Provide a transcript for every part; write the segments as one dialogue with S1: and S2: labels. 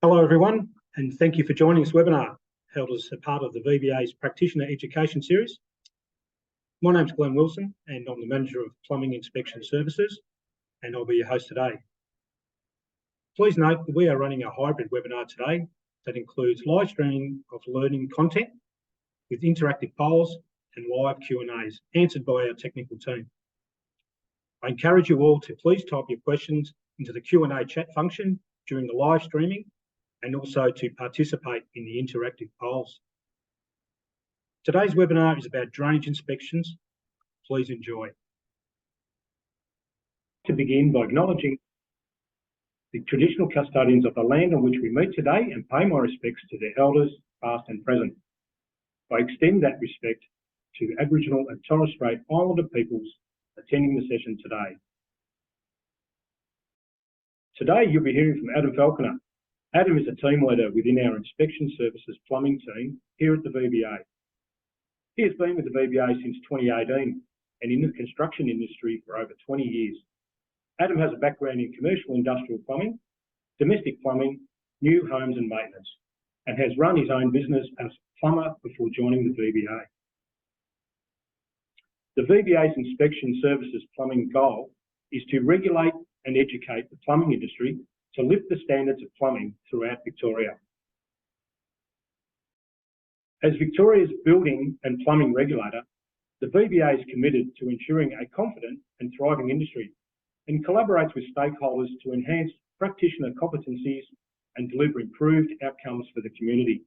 S1: Hello everyone, and thank you for joining this webinar held as a part of the VBA's Practitioner Education Series. My name's Glenn Wilson and I'm the Manager of Plumbing Inspection Services, and I'll be your host today. Please note that we are running a hybrid webinar today that includes live streaming of learning content with interactive polls and live Q&As answered by our technical team. I encourage you all to please type your questions into the Q&A chat function during the live streaming and also to participate in the interactive polls. Today's webinar is about drainage inspections. Please enjoy. To begin by acknowledging the traditional custodians of the land on which we meet today and pay my respects to their elders, past and present. I extend that respect to Aboriginal and Torres Strait Islander peoples attending the session today. Today you'll be hearing from Adam Falconer. Adam is a team leader within our Inspection Services Plumbing team here at the VBA. He has been with the VBA since 2018 and in the construction industry for over 20 years. Adam has a background in commercial industrial plumbing, domestic plumbing, new homes and maintenance, and has run his own business as a plumber before joining the VBA. The VBA's Inspection Services Plumbing goal is to regulate and educate the plumbing industry to lift the standards of plumbing throughout Victoria. As Victoria's building and plumbing regulator, the VBA is committed to ensuring a confident and thriving industry and collaborates with stakeholders to enhance practitioner competencies and deliver improved outcomes for the community.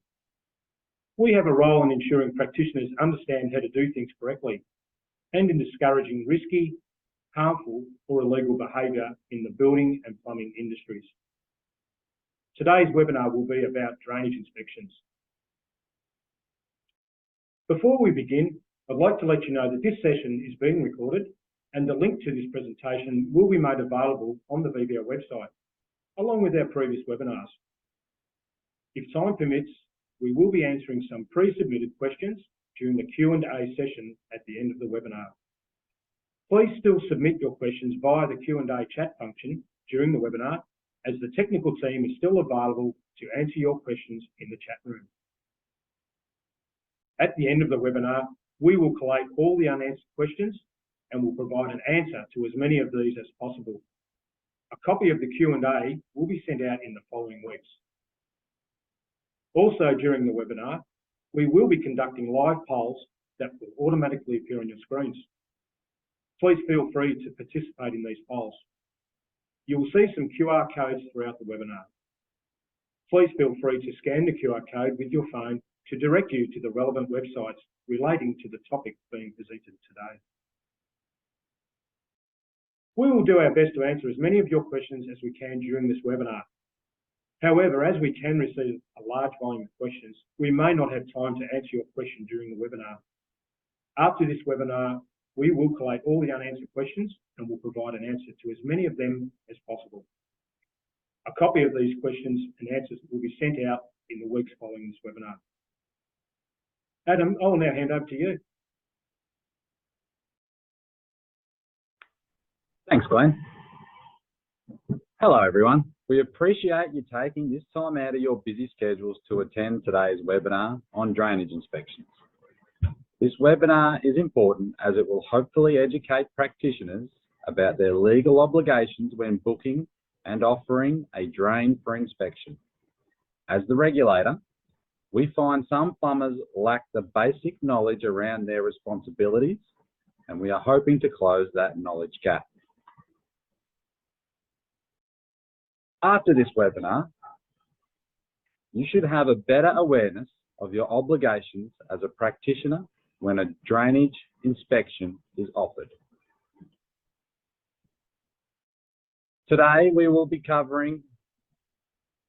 S1: We have a role in ensuring practitioners understand how to do things correctly and in discouraging risky, harmful or illegal behaviour in the building and plumbing industries. Today's webinar will be about drainage inspections. Before we begin, I'd like to let you know that this session is being recorded and the link to this presentation will be made available on the VBA website, along with our previous webinars. If time permits, we will be answering some pre-submitted questions during the Q&A session at the end of the webinar. Please still submit your questions via the Q&A chat function during the webinar, as the technical team is still available to answer your questions in the chat room. At the end of the webinar, we will collate all the unanswered questions and will provide an answer to as many of these as possible. A copy of the Q&A will be sent out in the following weeks. Also during the webinar, we will be conducting live polls that will automatically appear on your screens. Please feel free to participate in these polls. You will see some QR codes throughout the webinar. Please feel free to scan the QR code with your phone to direct you to the relevant websites relating to the topic being presented today. We will do our best to answer as many of your questions as we can during this webinar. However, as we can receive a large volume of questions, we may not have time to answer your question during the webinar. After this webinar, we will collate all the unanswered questions and will provide an answer to as many of them as possible. A copy of these questions and answers will be sent out in the weeks following this webinar. Adam, I will now hand over to you.
S2: Thanks, Glenn. Hello, everyone. We appreciate you taking this time out of your busy schedules to attend today's webinar on drainage inspections. This webinar is important as it will hopefully educate practitioners about their legal obligations when booking and offering a drain for inspection. As the regulator, we find some plumbers lack the basic knowledge around their responsibilities, and we are hoping to close that knowledge gap. After this webinar, you should have a better awareness of your obligations as a practitioner when a drainage inspection is offered. Today, we will be covering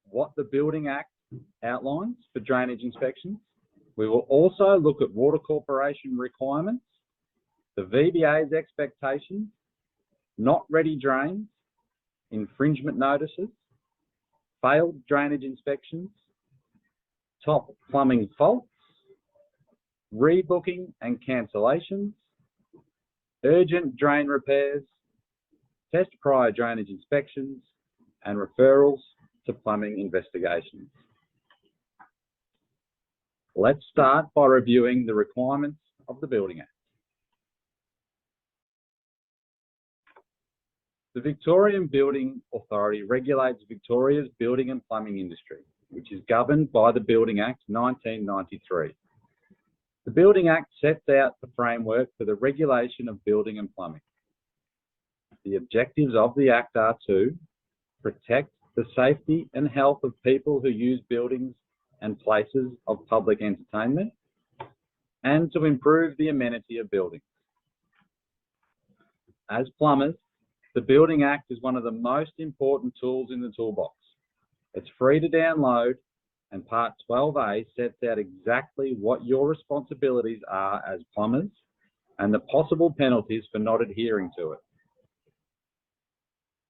S2: what the Building Act outlines for drainage inspections. We will also look at Water Corporation requirements, the VBA's expectations, not ready drains, infringement notices, failed drainage inspections, top plumbing faults, rebooking and cancellations, urgent drain repairs, test prior drainage inspections, and referrals to plumbing investigations. Let's start by reviewing the requirements of the Building Act. The Victorian Building Authority regulates Victoria's building and plumbing industry, which is governed by the Building Act 1993. The Building Act sets out the framework for the regulation of building and plumbing. The objectives of the Act are to protect the safety and health of people who use buildings and places of public entertainment, and to improve the amenity of buildings. As plumbers, the Building Act is one of the most important tools in the toolbox. It's free to download, and Part 12A sets out exactly what your responsibilities are as plumbers and the possible penalties for not adhering to it.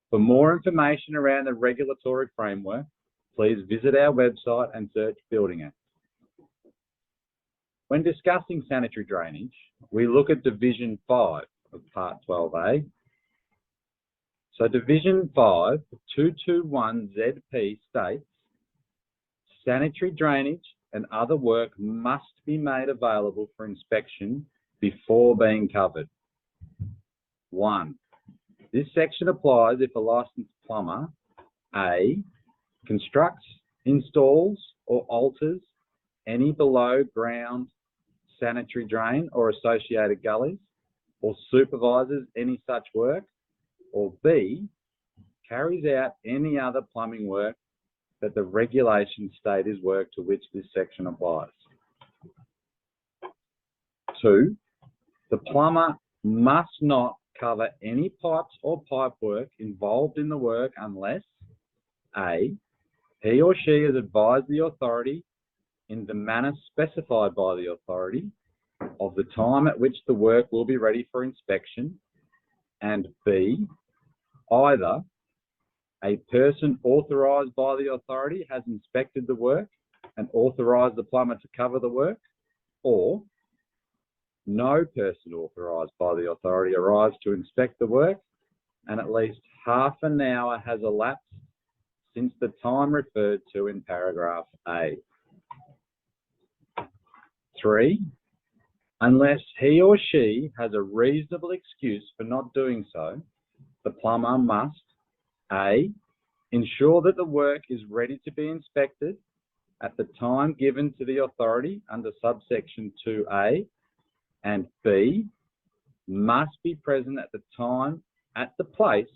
S2: For more information around the regulatory framework, please visit our website and search Building Act. When discussing sanitary drainage, we look at Division 5 of Part 12A. So Division 5, 221ZP states, sanitary drainage and other work must be made available for inspection before being covered. 1. This section applies if a licensed plumber, A, constructs, installs, or alters any below ground sanitary drain or associated gullies, or supervises any such work, or B, carries out any other plumbing work that the regulations state is work to which this section applies. 2, the plumber must not cover any pipes or pipe work involved in the work unless A, he or she has advised the authority in the manner specified by the authority of the time at which the work will be ready for inspection, and B, either a person authorised by the authority has inspected the work and authorised the plumber to cover the work, or no person authorised by the authority arrives to inspect the work and at least half an hour has elapsed since the time referred to in paragraph A. 3, unless he or she has a reasonable excuse for not doing so, the plumber must A, ensure that the work is ready to be inspected at the time given to the authority under subsection 2A, and B, must be present at the time at the place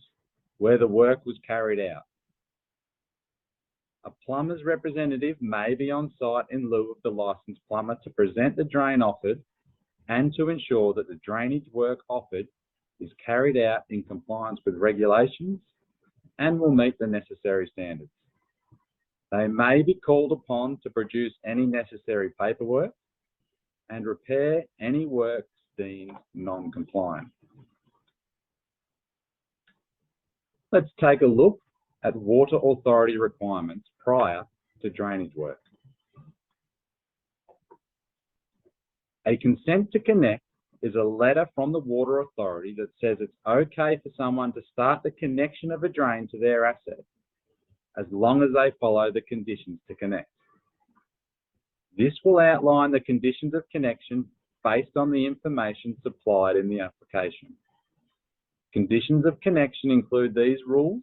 S2: where the work was carried out. A plumber's representative may be on site in lieu of the licensed plumber to present the drain offered and to ensure that the drainage work offered is carried out in compliance with regulations and will meet the necessary standards. They may be called upon to produce any necessary paperwork and repair any works deemed non-compliant. Let's take a look at water authority requirements prior to drainage work. A consent to connect is a letter from the water authority that says it's okay for someone to start the connection of a drain to their asset as long as they follow the conditions to connect. This will outline the conditions of connection based on the information supplied in the application. Conditions of connection include these rules,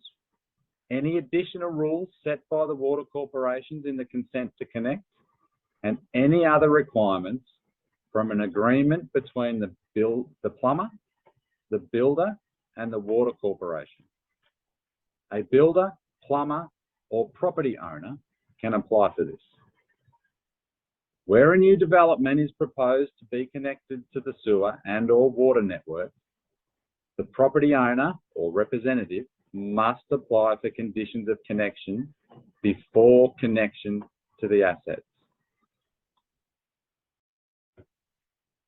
S2: any additional rules set by the water corporations in the consent to connect, and any other requirements from an agreement between the plumber, the builder, and the water corporation. A builder, plumber, or property owner can apply for this. Where a new development is proposed to be connected to the sewer and/or water network, the property owner or representative must apply for conditions of connection before connection to the assets.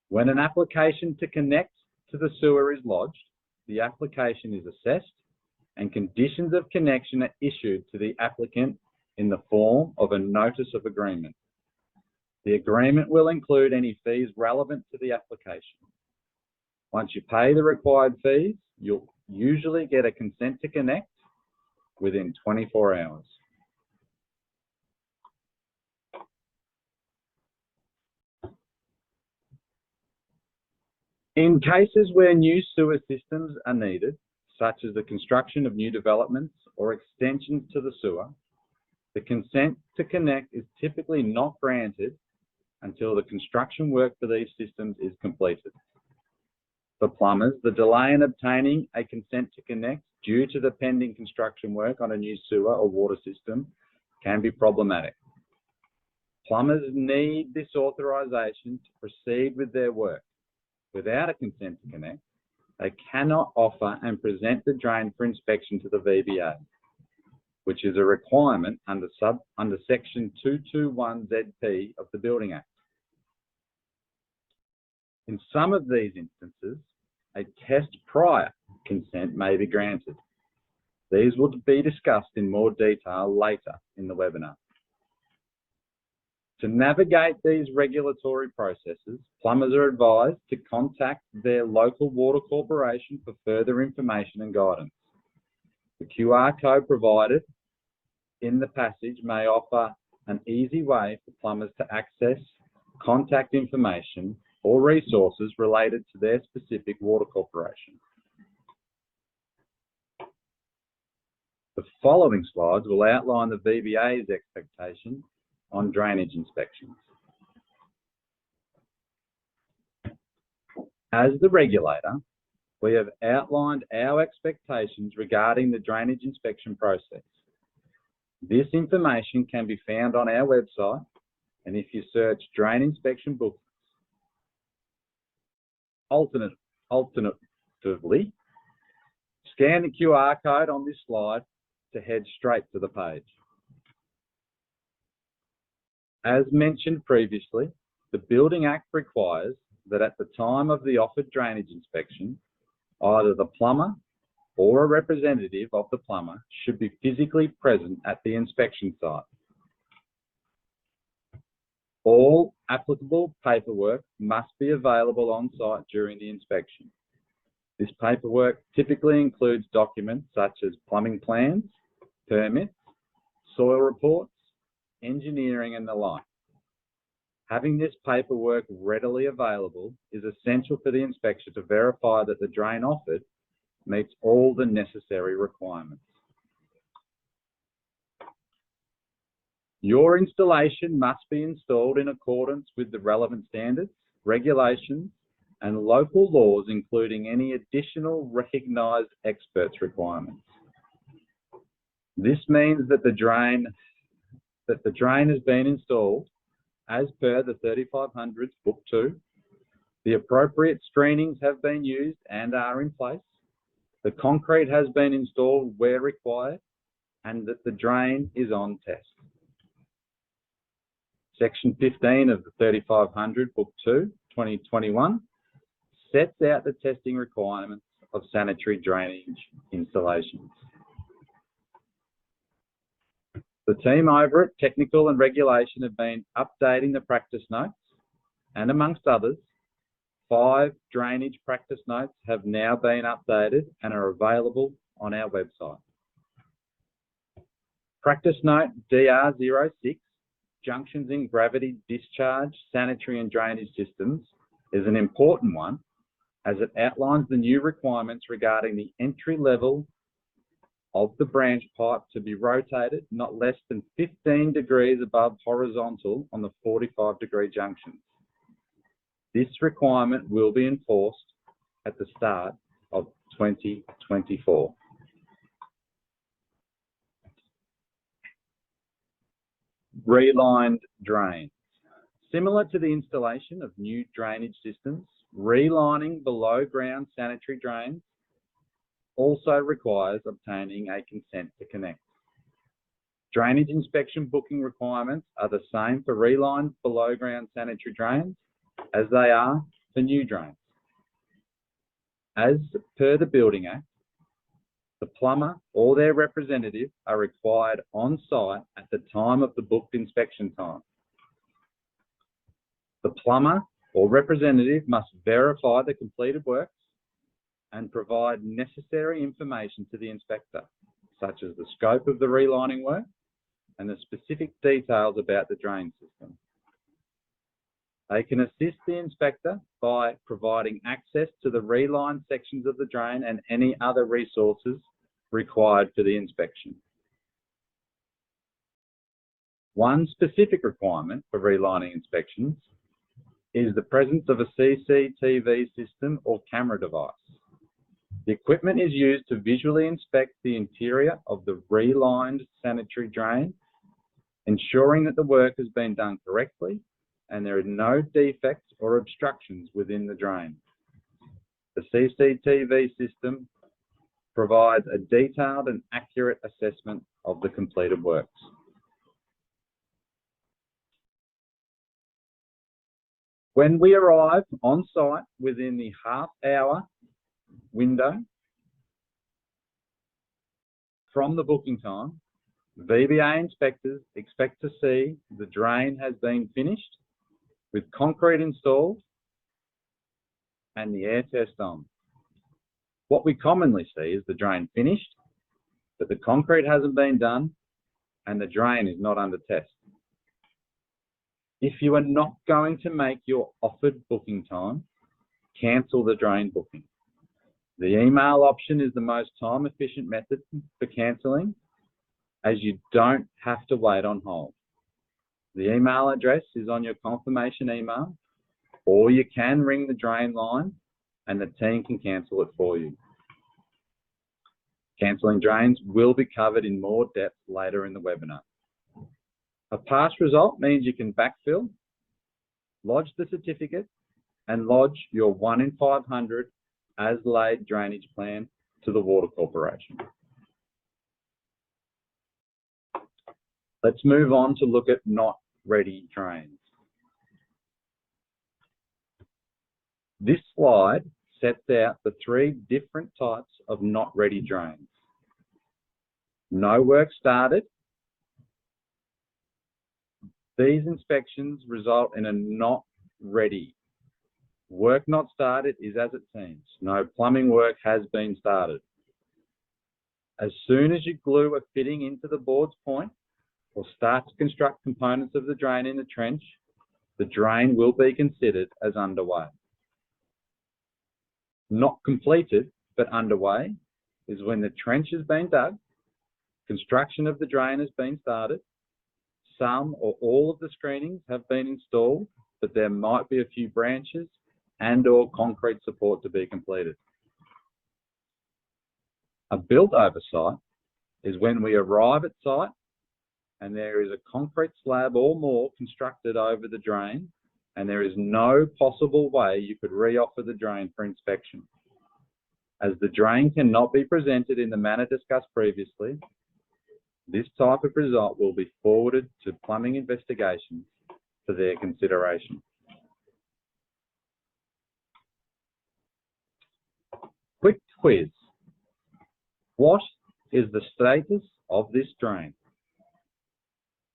S2: When an application to connect to the sewer is lodged, the application is assessed and conditions of connection are issued to the applicant in the form of a notice of agreement. The agreement will include any fees relevant to the application. Once you pay the required fees, you'll usually get a consent to connect within 24 hours. In cases where new sewer systems are needed, such as the construction of new developments or extensions to the sewer, the consent to connect is typically not granted until the construction work for these systems is completed. For plumbers, the delay in obtaining a consent to connect due to the pending construction work on a new sewer or water system can be problematic. Plumbers need this authorisation to proceed with their work. Without a consent to connect, they cannot offer and present the drain for inspection to the VBA, which is a requirement under Section 221ZP of the Building Act. In some of these instances, a test prior consent may be granted. These will be discussed in more detail later in the webinar. To navigate these regulatory processes, plumbers are advised to contact their local water corporation for further information and guidance. The QR code provided in the passage may offer an easy way for plumbers to access contact information or resources related to their specific water corporation. The following slides will outline the VBA's expectation on drainage inspections. As the regulator, we have outlined our expectations regarding the drainage inspection process. This information can be found on our website, and if you search drain inspection bookings. Alternatively, scan the QR code on this slide to head straight to the page. As mentioned previously, the Building Act requires that at the time of the offered drainage inspection, either the plumber or a representative of the plumber should be physically present at the inspection site. All applicable paperwork must be available on site during the inspection. This paperwork typically includes documents such as plumbing plans, permits, soil reports, engineering and the like. Having this paperwork readily available is essential for the inspector to verify that the drain offered meets all the necessary requirements. Your installation must be installed in accordance with the relevant standards, regulations, and local laws, including any additional recognised experts requirements. This means that the drain has been installed as per the 3500's Book 2. The appropriate screenings have been used and are in place. The concrete has been installed where required, and that the drain is on test. Section 15 of the 3500 Book 2, 2021, sets out the testing requirements of sanitary drainage installations. The team over at Technical and Regulation have been updating the practice notes, and amongst others, 5 drainage practice notes have now been updated and are available on our website. Practice note DR06, Junctions in Gravity Discharge, Sanitary and Drainage Systems, is an important one as it outlines the new requirements regarding the entry level of the branch pipe to be rotated not less than 15 degrees above horizontal on the 45-degree junctions. This requirement will be enforced at the start of 2024. Relined drains. Similar to the installation of new drainage systems, relining below ground sanitary drains also requires obtaining a consent to connect. Drainage inspection booking requirements are the same for relined below ground sanitary drains as they are for new drains. As per the Building Act, the plumber or their representative are required on site at the time of the booked inspection time. The plumber or representative must verify the completed works and provide necessary information to the inspector, such as the scope of the relining work and the specific details about the drain system. They can assist the inspector by providing access to the relined sections of the drain and any other resources required for the inspection. One specific requirement for relining inspections is the presence of a CCTV system or camera device. The equipment is used to visually inspect the interior of the relined sanitary drain, ensuring that the work has been done correctly and there are no defects or obstructions within the drain. The CCTV system provides a detailed and accurate assessment of the completed works. When we arrive on site within the half-hour window from the booking time, VBA inspectors expect to see the drain has been finished with concrete installed and the air test on. What we commonly see is the drain finished, but the concrete hasn't been done and the drain is not under test. If you are not going to make your offered booking time, cancel the drain booking. The email option is the most time-efficient method for cancelling, as you don't have to wait on hold. The email address is on your confirmation email, or you can ring the drain line and the team can cancel it for you. Cancelling drains will be covered in more depth later in the webinar. A pass result means you can backfill, lodge the certificate, and lodge your 1 in 500 as laid drainage plan to the Water Corporation. Let's move on to look at not ready drains. This slide sets out the 3 different types of not ready drains. No work started. These inspections result in a not ready. Work not started is as it seems. No plumbing work has been started. As soon as you glue a fitting into the board's point or start to construct components of the drain in the trench, the drain will be considered as underway. Not completed but underway is when the trench has been dug, construction of the drain has been started, some or all of the screenings have been installed, but there might be a few branches and/or concrete support to be completed. A built oversight is when we arrive at site and there is a concrete slab or more constructed over the drain and there is no possible way you could reoffer the drain for inspection. As the drain cannot be presented in the manner discussed previously, this type of result will be forwarded to plumbing investigations for their consideration. Quick quiz. What is the status of this drain?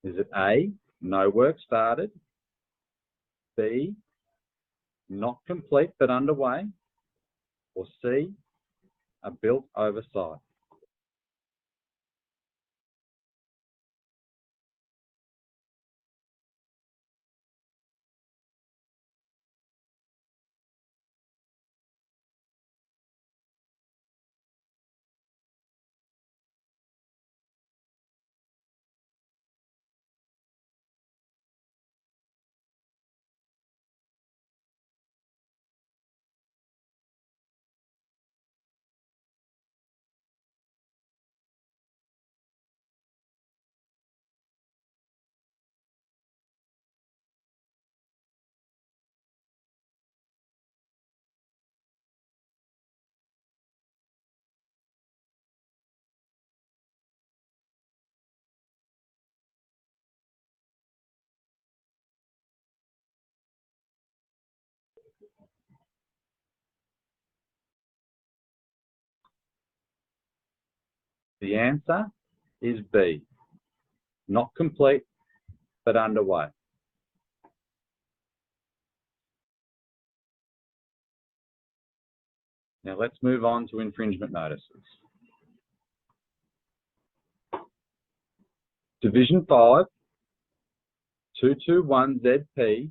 S2: Is it A, no work started, B, not complete but underway, or C, a built oversight? The answer is B, not complete but underway. Now let's move on to infringement notices. Division 5, 221ZP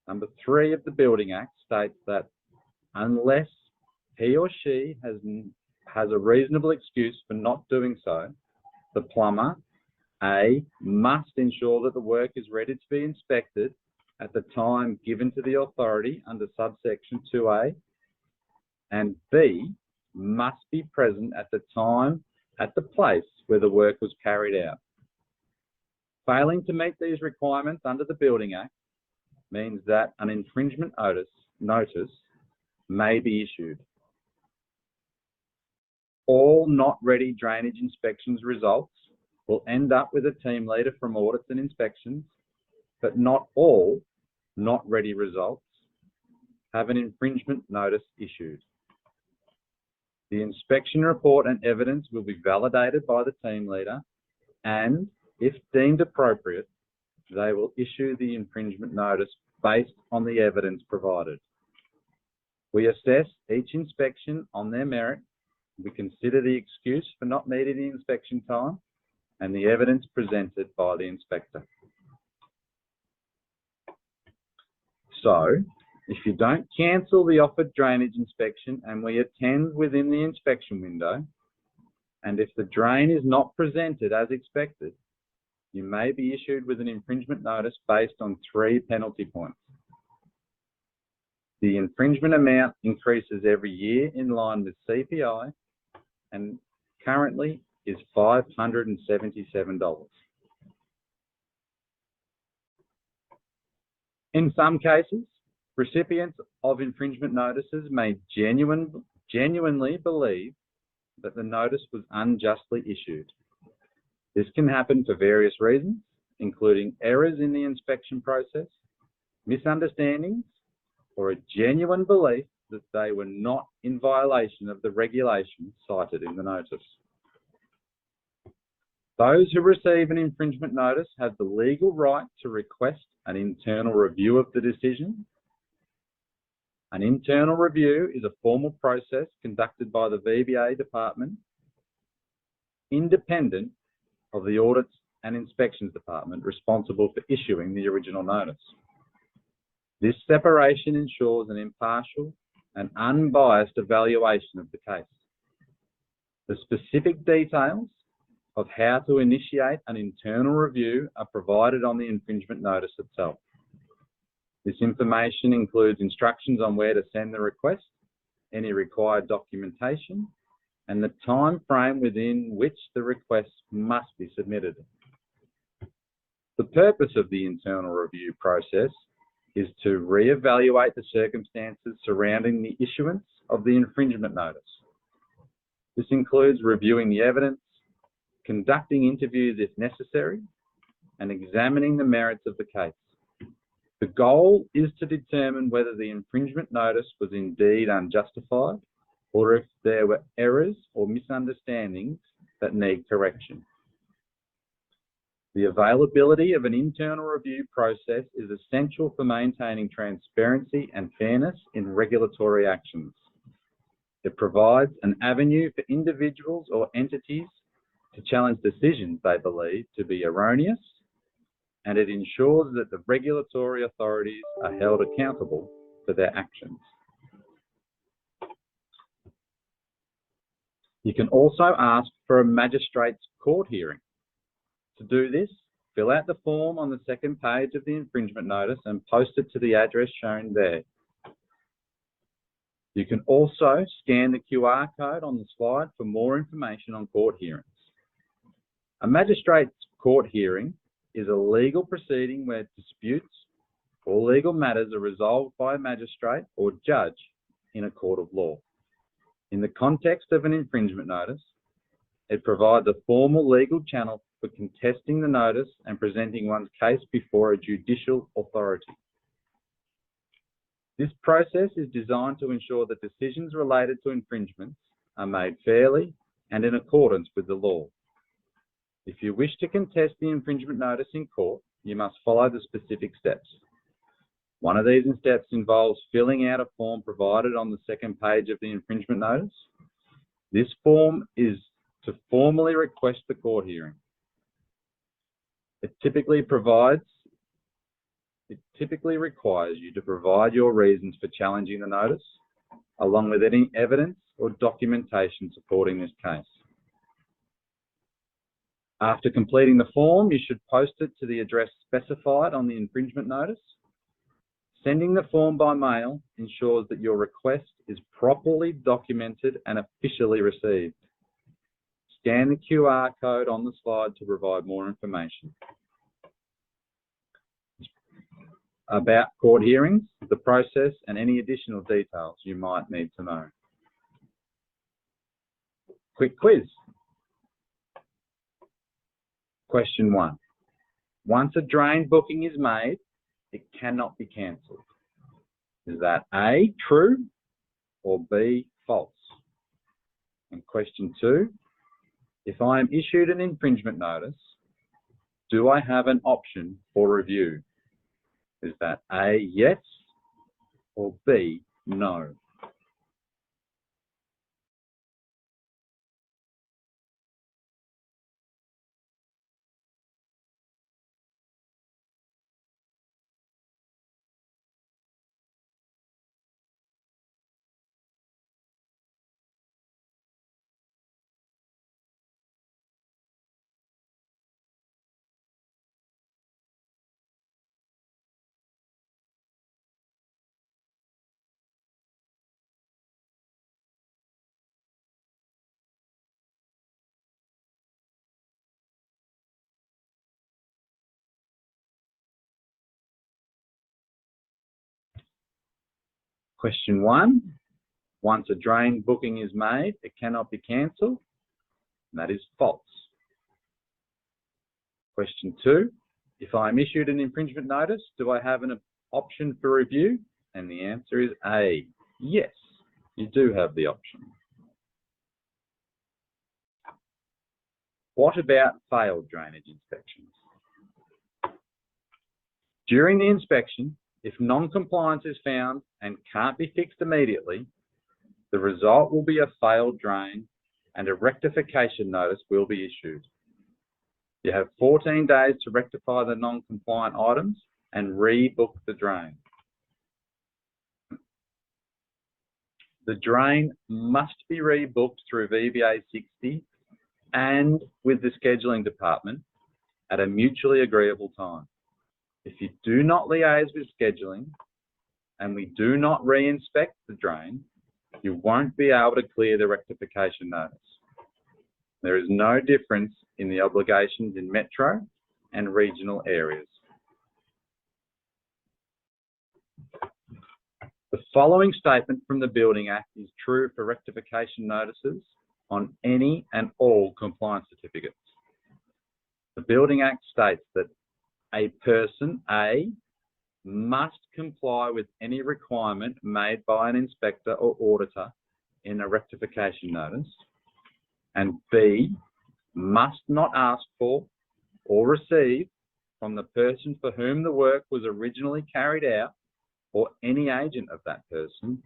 S2: Number 3 of the Building Act states that unless he or she has a reasonable excuse for not doing so, the plumber, A, must ensure that the work is ready to be inspected at the time given to the authority under subsection 2A, and B, must be present at the time at the place where the work was carried out. Failing to meet these requirements under the Building Act means that an infringement notice may be issued. All not ready drainage inspections results will end up with a team leader from audits and inspections, but not all not ready results have an infringement notice issued. The inspection report and evidence will be validated by the team leader, and if deemed appropriate, they will issue the infringement notice based on the evidence provided. We assess each inspection on their merit. We consider the excuse for not meeting the inspection time and the evidence presented by the inspector. So, if you don't cancel the offered drainage inspection and we attend within the inspection window, and if the drain is not presented as expected, you may be issued with an infringement notice based on 3 penalty points. The infringement amount increases every year in line with CPI and currently is $577. In some cases, recipients of infringement notices may genuinely believe that the notice was unjustly issued. This can happen for various reasons, including errors in the inspection process, misunderstandings, or a genuine belief that they were not in violation of the regulations cited in the notice. Those who receive an infringement notice have the legal right to request an internal review of the decision. An internal review is a formal process conducted by the VMIA department, independent of the Audits and Inspections Department responsible for issuing the original notice. This separation ensures an impartial and unbiased evaluation of the case. The specific details of how to initiate an internal review are provided on the infringement notice itself. This information includes instructions on where to send the request, any required documentation, and the time frame within which the request must be submitted. The purpose of the internal review process is to re-evaluate the circumstances surrounding the issuance of the infringement notice. This includes reviewing the evidence, conducting interviews if necessary, and examining the merits of the case. The goal is to determine whether the infringement notice was indeed unjustified or if there were errors or misunderstandings that need correction. The availability of an internal review process is essential for maintaining transparency and fairness in regulatory actions. It provides an avenue for individuals or entities to challenge decisions they believe to be erroneous, and it ensures that the regulatory authorities are held accountable for their actions. You can also ask for a magistrate's court hearing. To do this, fill out the form on the second page of the infringement notice and post it to the address shown there. You can also scan the QR code on the slide for more information on court hearings. A magistrate's court hearing is a legal proceeding where disputes or legal matters are resolved by a magistrate or judge in a court of law. In the context of an infringement notice, it provides a formal legal channel for contesting the notice and presenting one's case before a judicial authority. This process is designed to ensure that decisions related to infringements are made fairly and in accordance with the law. If you wish to contest the infringement notice in court, you must follow the specific steps. One of these steps involves filling out a form provided on the second page of the infringement notice. This form is to formally request the court hearing. It typically provides typically requires you to provide your reasons for challenging the notice, along with any evidence or documentation supporting this case. After completing the form, you should post it to the address specified on the infringement notice. Sending the form by mail ensures that your request is properly documented and officially received. Scan the QR code on the slide to provide more information. About court hearings, the process, and any additional details you might need to know. Quick quiz. Question 1. Once a drain booking is made, it cannot be cancelled. Is that A, true, or B, false? And question 2, if I am issued an infringement notice, do I have an option for review? Is that A, yes, or B, no? Question 1, once a drain booking is made, it cannot be cancelled. That is false. Question 2, if I am issued an infringement notice, do I have an option for review? And the answer is A, yes, you do have the option. What about failed drainage inspections? During the inspection, if non-compliance is found and can't be fixed immediately, the result will be a failed drain and a rectification notice will be issued. You have 14 days to rectify the non-compliant items and rebook the drain. The drain must be rebooked through VBA 60 and with the scheduling department at a mutually agreeable time. If you do not liaise with scheduling and we do not re-inspect the drain, you won't be able to clear the rectification notice. There is no difference in the obligations in metro and regional areas. The following statement from the Building Act is true for rectification notices on any and all compliance certificates. The Building Act states that a person, A, must comply with any requirement made by an inspector or auditor in a rectification notice, and B, must not ask for or receive from the person for whom the work was originally carried out or any agent of that person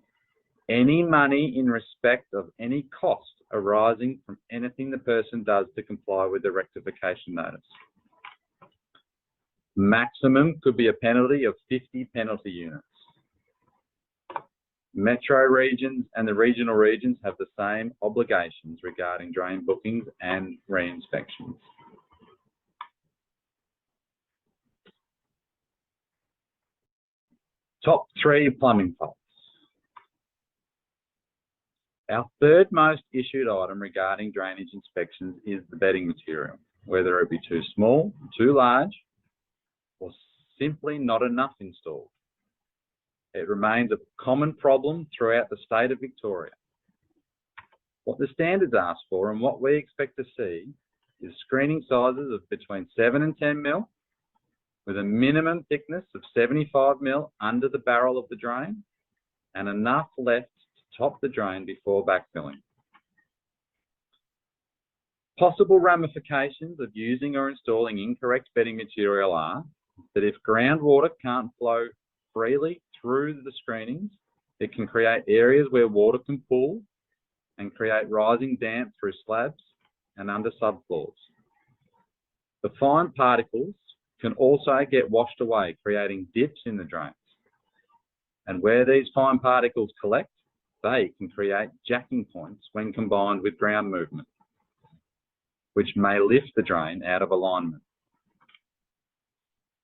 S2: any money in respect of any cost arising from anything the person does to comply with the rectification notice. Maximum could be a penalty of 50 penalty units. Metro regions and the regional regions have the same obligations regarding drain bookings and re-inspections. Top 3 plumbing faults. Our third most issued item regarding drainage inspections is the bedding material, whether it be too small, too large, or simply not enough installed. It remains a common problem throughout the state of Victoria. What the standards ask for and what we expect to see is screening sizes of between 7 and 10 mil, with a minimum thickness of 75 mil under the barrel of the drain and enough left to top the drain before backfilling. Possible ramifications of using or installing incorrect bedding material are that if groundwater can't flow freely through the screenings, it can create areas where water can pool and create rising damp through slabs and under subfloors. The fine particles can also get washed away, creating dips in the drains. And where these fine particles collect, they can create jacking points when combined with ground movement, which may lift the drain out of alignment.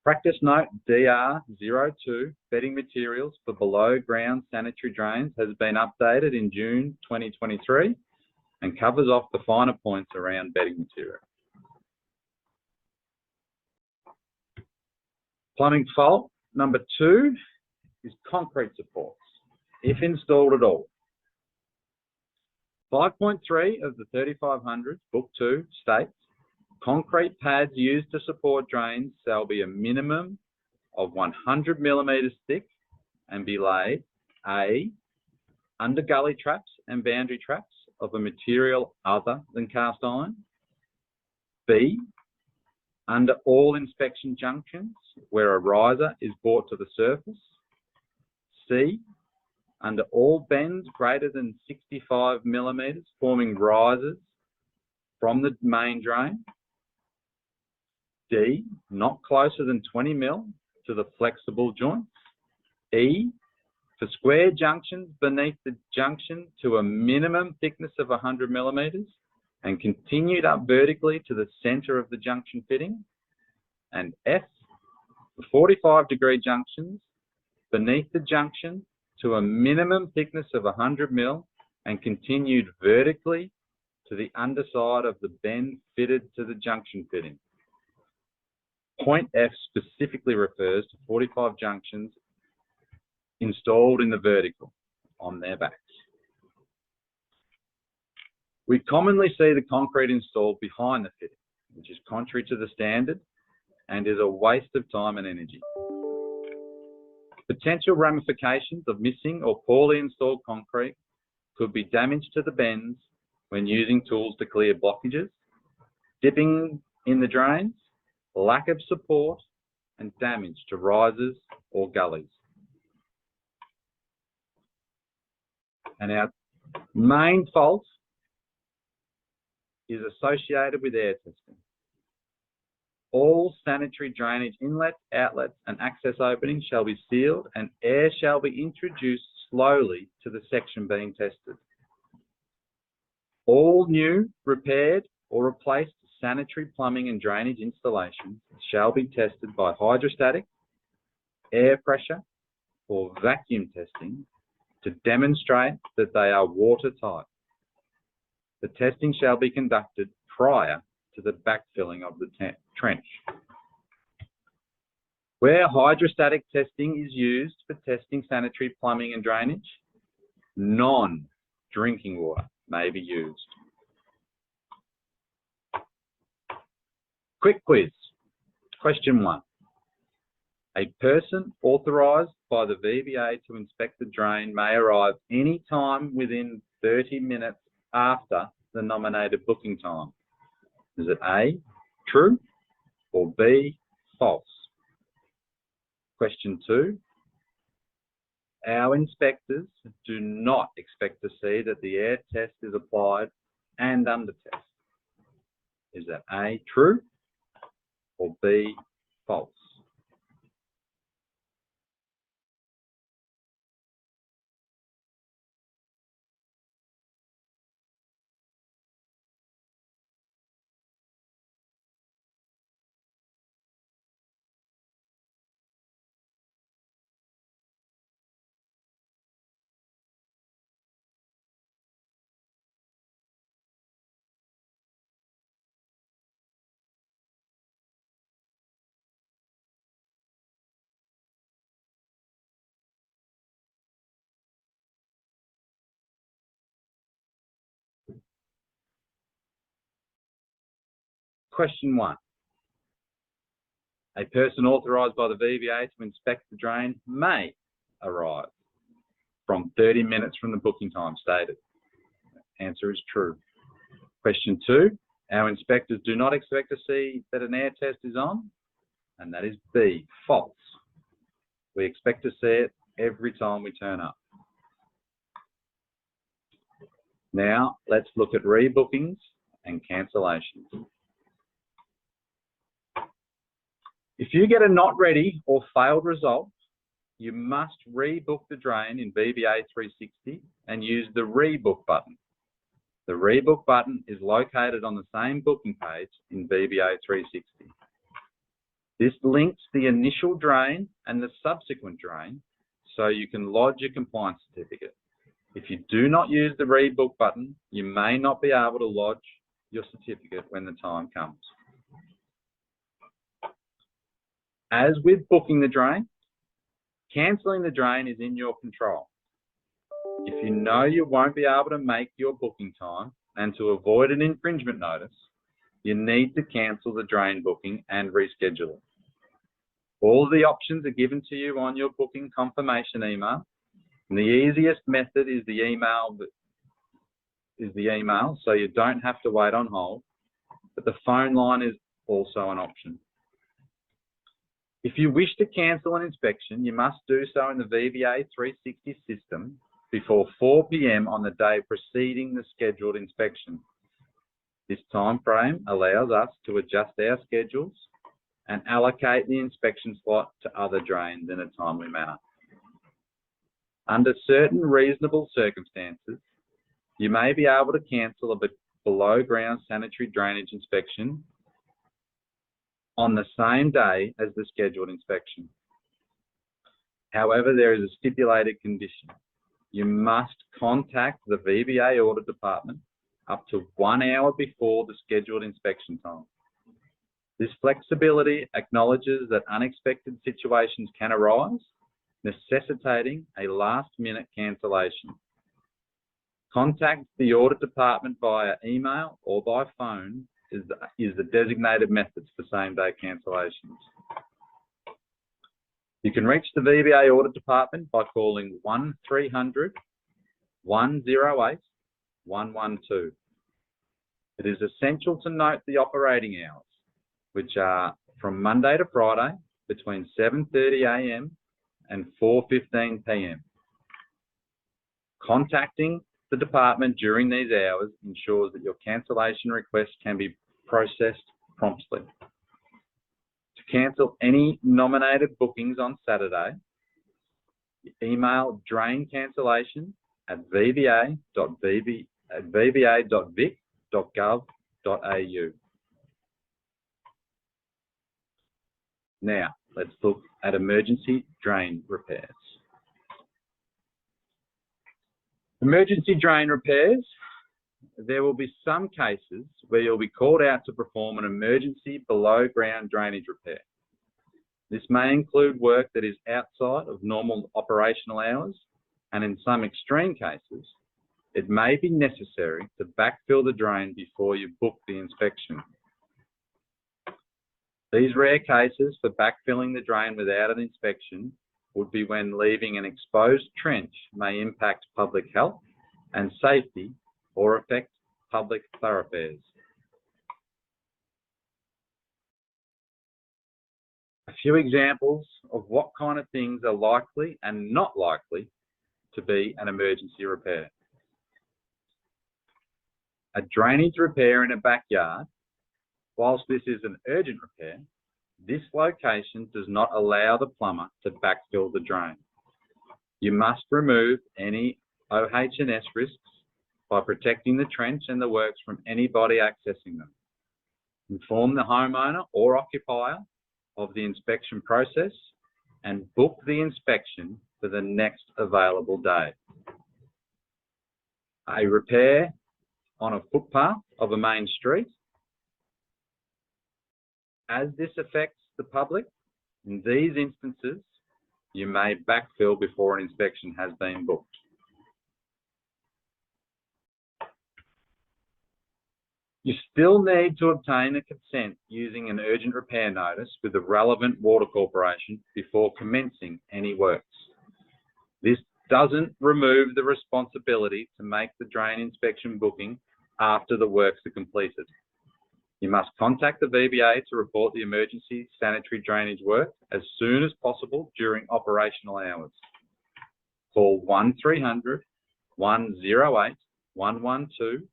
S2: Practice note DR02, bedding materials for below ground sanitary drains, has been updated in June 2023 and covers off the finer points around bedding material. Plumbing fault number 2 is concrete supports, if installed at all. 5.3 of the 3500 Book 2 states, concrete pads used to support drains shall be a minimum of 100 millimetres thick and be laid A, under gully traps and boundary traps of a material other than cast iron, B, under all inspection junctions where a riser is brought to the surface, C, under all bends greater than 65 millimetres forming risers from the main drain, D, not closer than 20 mil to the flexible joints, E, for square junctions beneath the junction to a minimum thickness of 100 millimetres and continued up vertically to the centre of the junction fitting, and F, for 45-degree junctions beneath the junction to a minimum thickness of 100 mil and continued vertically to the underside of the bend fitted to the junction fitting. Point F specifically refers to 45 junctions installed in the vertical on their backs. We commonly see the concrete installed behind the fitting, which is contrary to the standard and is a waste of time and energy. Potential ramifications of missing or poorly installed concrete could be damage to the bends when using tools to clear blockages, dipping in the drains, lack of support, and damage to risers or gullies. And our main fault is associated with air testing. All sanitary drainage inlets, outlets, and access openings shall be sealed and air shall be introduced slowly to the section being tested. All new, repaired, or replaced sanitary plumbing and drainage installations shall be tested by hydrostatic, air pressure, or vacuum testing to demonstrate that they are watertight. The testing shall be conducted prior to the backfilling of the trench. Where hydrostatic testing is used for testing sanitary plumbing and drainage, non-drinking water may be used. Quick quiz. Question 1. A person authorised by the VBA to inspect the drain may arrive any time within 30 minutes after the nominated booking time. Is it A, true, or B, false? Question 2. Our inspectors do not expect to see that the air test is applied and under test. Is that A, true, or B, false? Question 1. A person authorised by the VBA to inspect the drain may arrive from 30 minutes from the booking time stated. Answer is true. Question 2. Our inspectors do not expect to see that an air test is on, and that is B, false. We expect to see it every time we turn up. Now, let's look at rebookings and cancellations. If you get a not ready or failed result, you must rebook the drain in VBA 360 and use the rebook button. The rebook button is located on the same booking page in VBA 360. This links the initial drain and the subsequent drain so you can lodge a compliance certificate. If you do not use the rebook button, you may not be able to lodge your certificate when the time comes. As with booking the drain, cancelling the drain is in your control. If you know you won't be able to make your booking time and to avoid an infringement notice, you need to cancel the drain booking and reschedule it. All of the options are given to you on your booking confirmation email, and the easiest method is the email, so you don't have to wait on hold, but the phone line is also an option. If you wish to cancel an inspection, you must do so in the VBA 360 system before 4 p.m. on the day preceding the scheduled inspection. This time frame allows us to adjust our schedules and allocate the inspection slot to other drains in a timely manner. Under certain reasonable circumstances, you may be able to cancel a below ground sanitary drainage inspection on the same day as the scheduled inspection. However, there is a stipulated condition. You must contact the VBA audit department up to 1 hour before the scheduled inspection time. This flexibility acknowledges that unexpected situations can arise, necessitating a last-minute cancellation. Contact the audit department via email or by phone is the designated methods for same-day cancellations. You can reach the VBA audit department by calling 1300 108 112. It is essential to note the operating hours, which are from Monday to Friday between 7:30 a.m. and 4:15 p.m. Contacting the department during these hours ensures that your cancellation request can be processed promptly. To cancel any nominated bookings on Saturday, email draincancellation@vba.vic.gov.au. Now, let's look at emergency drain repairs. Emergency drain repairs. There will be some cases where you'll be called out to perform an emergency below ground drainage repair. This may include work that is outside of normal operational hours, and in some extreme cases, it may be necessary to backfill the drain before you book the inspection. These rare cases for backfilling the drain without an inspection would be when leaving an exposed trench may impact public health and safety or affect public thoroughfares. A few examples of what kind of things are likely and not likely to be an emergency repair. A drainage repair in a backyard. Whilst this is an urgent repair, this location does not allow the plumber to backfill the drain. You must remove any OH&S risks by protecting the trench and the works from anybody accessing them. Inform the homeowner or occupier of the inspection process and book the inspection for the next available day. A repair on a footpath of a main street. As this affects the public, in these instances, you may backfill before an inspection has been booked. You still need to obtain a consent using an urgent repair notice with the relevant water corporation before commencing any works. This doesn't remove the responsibility to make the drain inspection booking after the works are completed. You must contact the VBA to report the emergency sanitary drainage work as soon as possible during operational hours. Call 1300 108 112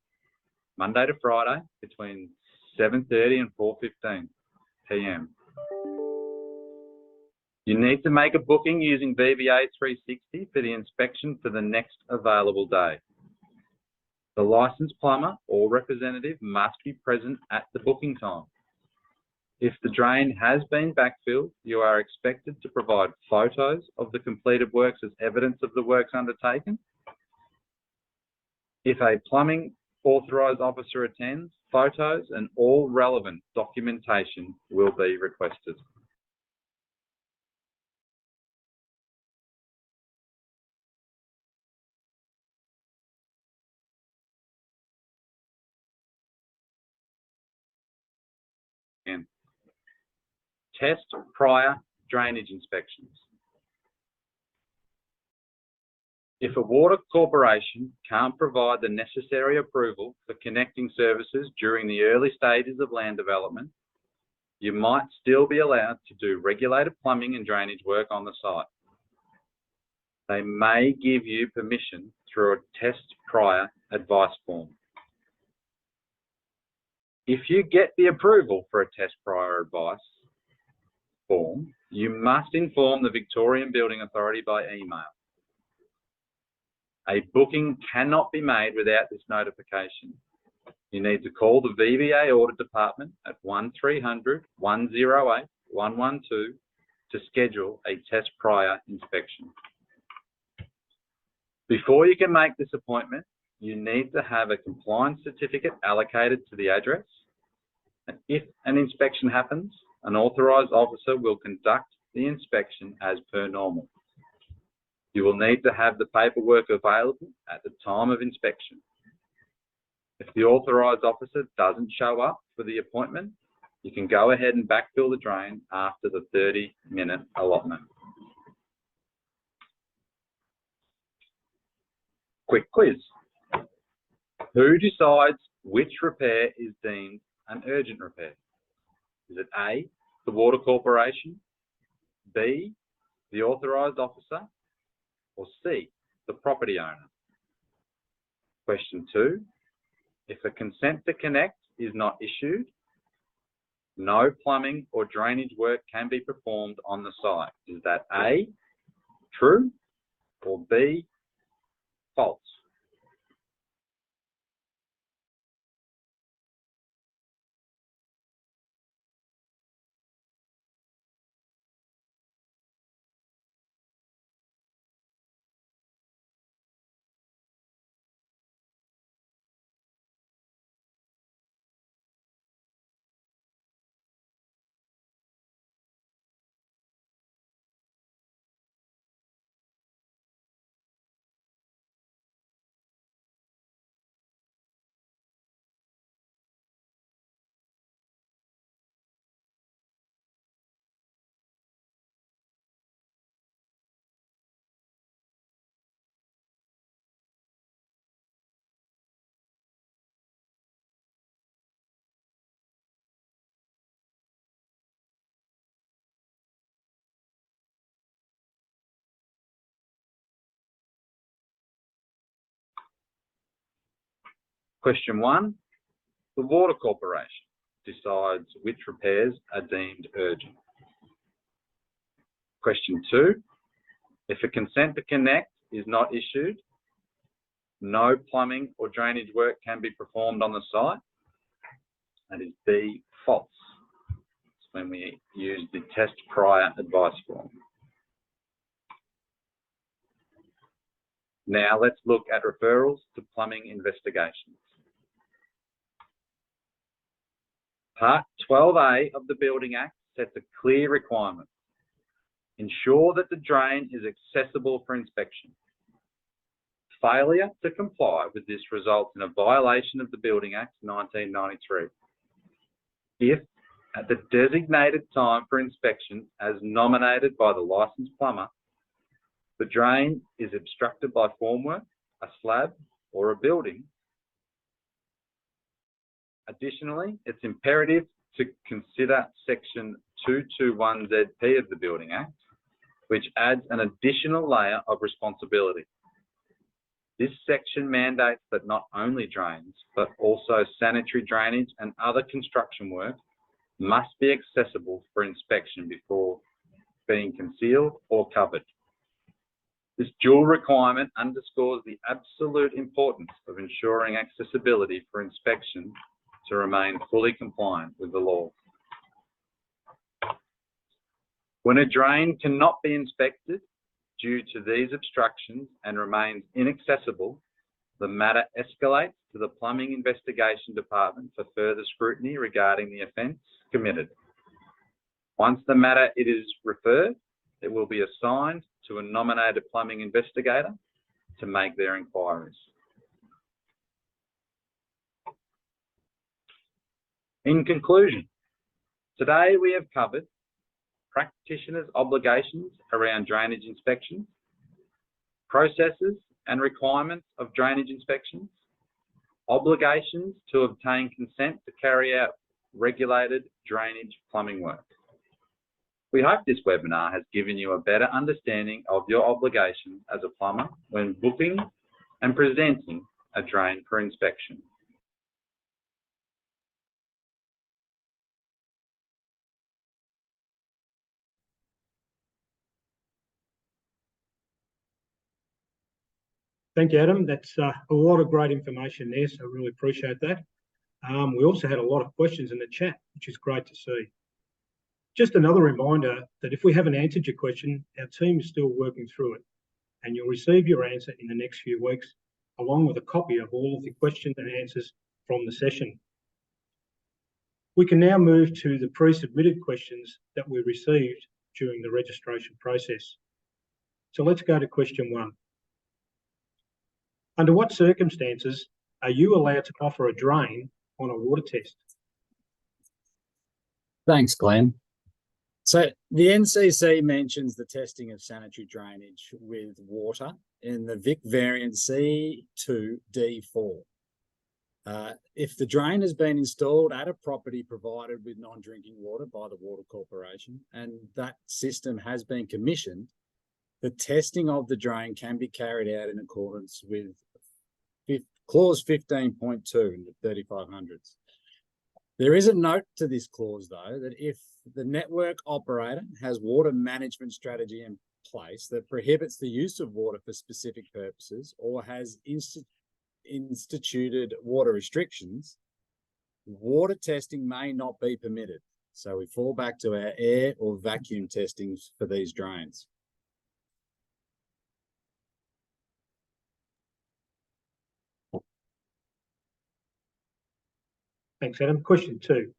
S2: Monday to Friday between 7:30 and 4:15 p.m. You need to make a booking using VBA 360 for the inspection for the next available day. The licensed plumber or representative must be present at the booking time. If the drain has been backfilled, you are expected to provide photos of the completed works as evidence of the works undertaken. If a plumbing authorised officer attends, photos and all relevant documentation will be requested. Test prior drainage inspections. If a water corporation can't provide the necessary approval for connecting services during the early stages of land development, you might still be allowed to do regulated plumbing and drainage work on the site. They may give you permission through a test prior advice form. If you get the approval for a test prior advice form, you must inform the Victorian Building Authority by email. A booking cannot be made without this notification. You need to call the VBA Audit Department at 1300 108 112 to schedule a test prior inspection. Before you can make this appointment, you need to have a compliance certificate allocated to the address. And if an inspection happens, an authorised officer will conduct the inspection as per normal. You will need to have the paperwork available at the time of inspection. If the authorised officer doesn't show up for the appointment, you can go ahead and backfill the drain after the 30-minute allotment. Quick quiz. Who decides which repair is deemed an urgent repair? Is it A, the water corporation, B, the authorised officer, or C, the property owner? Question 2. If a consent to connect is not issued, no plumbing or drainage work can be performed on the site. Is that A, true, or B, false? Question 1. The water corporation decides which repairs are deemed urgent. Question 2. If a consent to connect is not issued, no plumbing or drainage work can be performed on the site. That is B, false. It's when we use the test prior advice form. Now let's look at referrals to plumbing investigations. Part 12A of the Building Act sets a clear requirement. Ensure that the drain is accessible for inspection. Failure to comply with this results in a violation of the Building Act 1993. If, at the designated time for inspection as nominated by the licensed plumber, the drain is obstructed by formwork, a slab, or a building. Additionally, it's imperative to consider Section 221ZP of the Building Act, which adds an additional layer of responsibility. This section mandates that not only drains, but also sanitary drainage and other construction work must be accessible for inspection before being concealed or covered. This dual requirement underscores the absolute importance of ensuring accessibility for inspection to remain fully compliant with the law. When a drain cannot be inspected due to these obstructions and remains inaccessible, the matter escalates to the Plumbing Investigation Department for further scrutiny regarding the offence committed. Once the matter is referred, it will be assigned to a nominated plumbing investigator to make their inquiries. In conclusion, today we have covered practitioners' obligations around drainage inspections, processes and requirements of drainage inspections, obligations to obtain consent to carry out regulated drainage plumbing work. We hope this webinar has given you a better understanding of your obligations as a plumber when booking and presenting a drain for inspection.
S1: Thank you, Adam. That's a lot of great information there, so I really appreciate that. We also had a lot of questions in the chat, which is great to see. Just another reminder that if we haven't answered your question, our team is still working through it, and you'll receive your answer in the next few weeks, along with a copy of all of the questions and answers from the session. We can now move to the pre-submitted questions that we received during the registration process. So let's go to question 1. Under what circumstances are you allowed to offer a drain on a water test?
S3: Thanks, Glenn. So the NCC mentions the testing of sanitary drainage with water in the Vic variant C2D4. If the drain has been installed at a property provided with non-drinking water by the Water Corporation and that system has been commissioned, the testing of the drain can be carried out in accordance with Clause 15.2 in the 3500s. There is a note to this clause, though, that if the network operator has water management strategy in place that prohibits the use of water for specific purposes or has instituted water restrictions, water testing may not be permitted. So we fall back to our air or vacuum testings for these drains.
S1: Thanks, Adam. Question 2.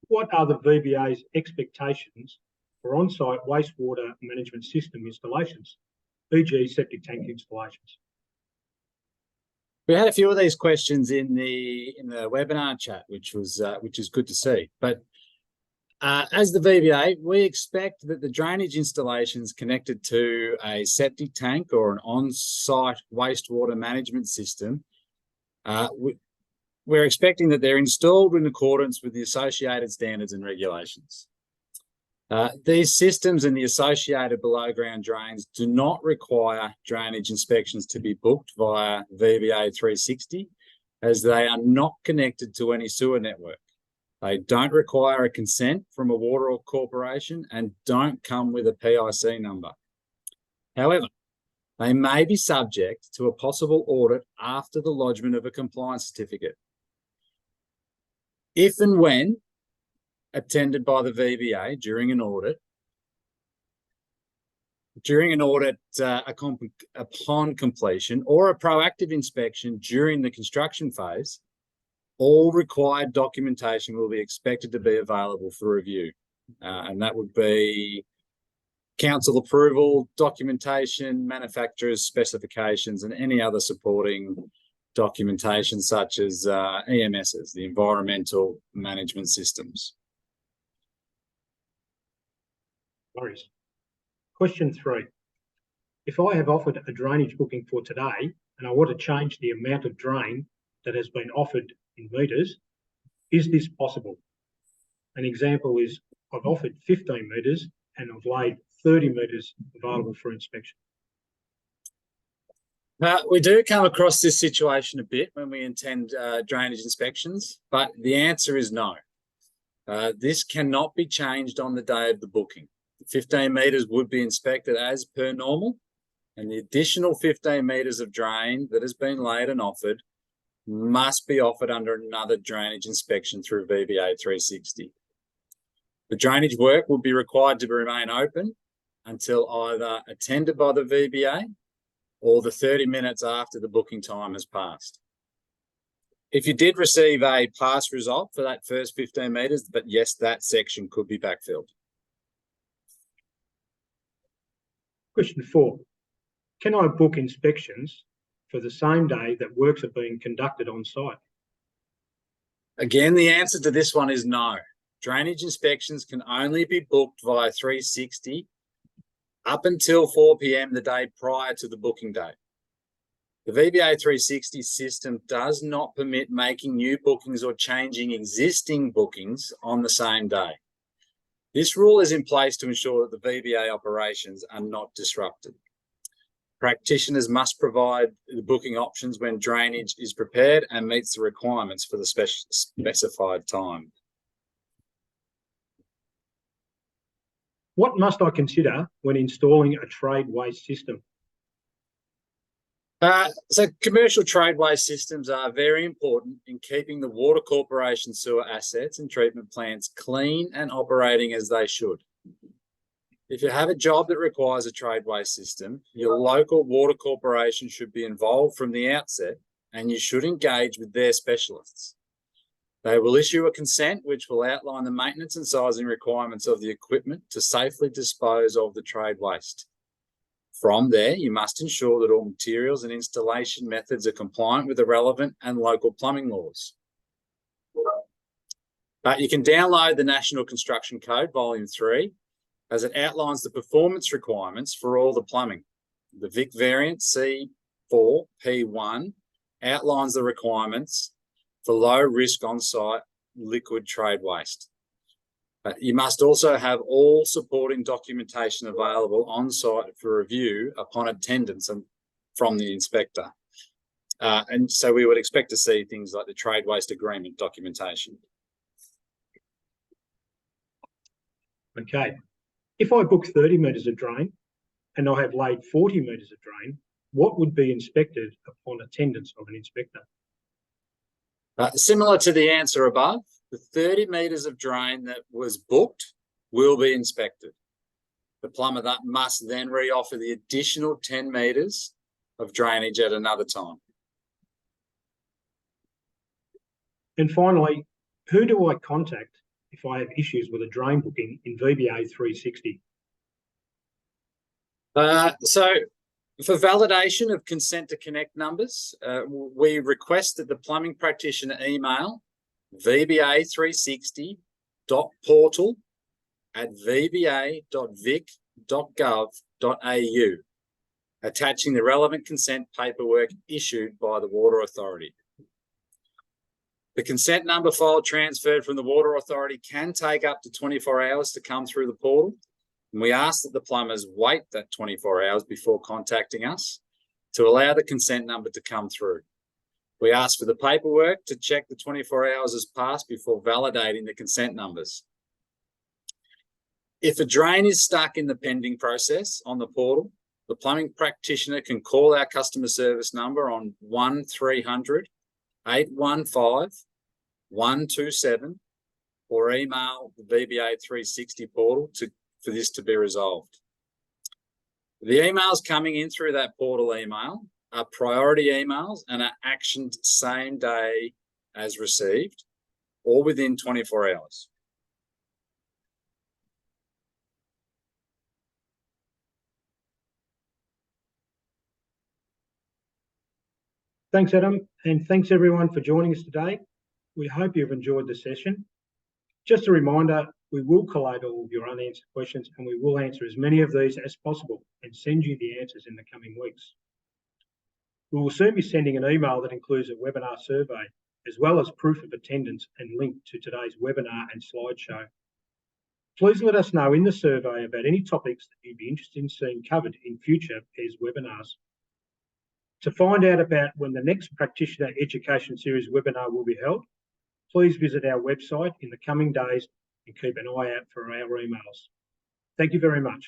S1: What are the VBA's expectations for on-site wastewater management system installations, e.g. septic tank installations?
S3: We had a few of these questions in the webinar chat, which is good to see. But as the VBA, we expect that the drainage installations connected to a septic tank or an on-site wastewater management system, we're expecting that they're installed in accordance with the associated standards and regulations. These systems and the associated below-ground drains do not require drainage inspections to be booked via VBA 360, as they are not connected to any sewer network. They don't require a consent from a water corporation and don't come with a PIC number. However, they may be subject to a possible audit after the lodgement of a compliance certificate. If and when attended by the VBA during an audit upon completion or a proactive inspection during the construction phase, all required documentation will be expected to be available for review. And that would be council approval, documentation, manufacturer's specifications, and any other supporting documentation such as EMSs, the environmental management systems.
S1: Worries. Question 3. If I have offered a drainage booking for today and I want to change the amount of drain that has been offered in metres, is this possible? An example is I've offered 15 metres and I've laid 30 metres available for inspection.
S3: We do come across this situation a bit when we attend drainage inspections, but the answer is no. This cannot be changed on the day of the booking. 15 metres would be inspected as per normal, and the additional 15 metres of drain that has been laid and offered must be offered under another drainage inspection through VBA 360. The drainage work would be required to remain open until either attended by the VBA or the 30 minutes after the booking time has passed. If you did receive a pass result for that first 15 metres, but yes, that section could be backfilled.
S1: Question 4. Can I book inspections for the same day that works are being conducted on site?
S3: Again, the answer to this one is no. Drainage inspections can only be booked via 360 up until 4 p.m. the day prior to the booking date. The VBA 360 system does not permit making new bookings or changing existing bookings on the same day. This rule is in place to ensure that the VBA operations are not disrupted. Practitioners must provide the booking options when drainage is prepared and meets the requirements for the specified time.
S1: What must I consider when installing a trade waste system?
S3: So commercial trade waste systems are very important in keeping the Water Corporation sewer assets and treatment plants clean and operating as they should. If you have a job that requires a trade waste system, your local Water Corporation should be involved from the outset, and you should engage with their specialists. They will issue a consent which will outline the maintenance and sizing requirements of the equipment to safely dispose of the trade waste. From there, you must ensure that all materials and installation methods are compliant with the relevant and local plumbing laws. You can download the National Construction Code, Volume 3, as it outlines the performance requirements for all the plumbing. The Vic variant C4P1 outlines the requirements for low-risk on-site liquid trade waste. You must also have all supporting documentation available on-site for review upon attendance from the inspector. And so we would expect to see things like the trade waste agreement documentation.
S1: Okay. If I book 30 metres of drain and I have laid 40 metres of drain, what would be inspected upon attendance of an inspector?
S3: Similar to the answer above, the 30 metres of drain that was booked will be inspected. The plumber that must then reoffer the additional 10 metres of drainage at another time.
S1: And finally, who do I contact if I have issues with a drain booking in VBA 360?
S3: So for validation of consent to connect numbers, we request that the plumbing practitioner email vba360.portal@vba.vic.gov.au, attaching the relevant consent paperwork issued by the Water Authority. The consent number file transferred from the Water Authority can take up to 24 hours to come through the portal, and we ask that the plumbers wait that 24 hours before contacting us to allow the consent number to come through. We ask for the paperwork to check the 24 hours has passed before validating the consent numbers. If a drain is stuck in the pending process on the portal, the plumbing practitioner can call our customer service number on 1300 815 127 or email the VBA 360 portal for this to be resolved. The emails coming in through that portal email are priority emails and are actioned same day as received or within 24 hours.
S1: Thanks, Adam, and thanks everyone for joining us today. We hope you've enjoyed the session. Just a reminder, we will collate all of your unanswered questions and we will answer as many of these as possible and send you the answers in the coming weeks. We will soon be sending an email that includes a webinar survey, as well as proof of attendance and link to today's webinar and slideshow. Please let us know in the survey about any topics that you'd be interested in seeing covered in future PES webinars. To find out about when the next Practitioner Education Series webinar will be held, please visit our website in the coming days and keep an eye out for our emails. Thank you very much.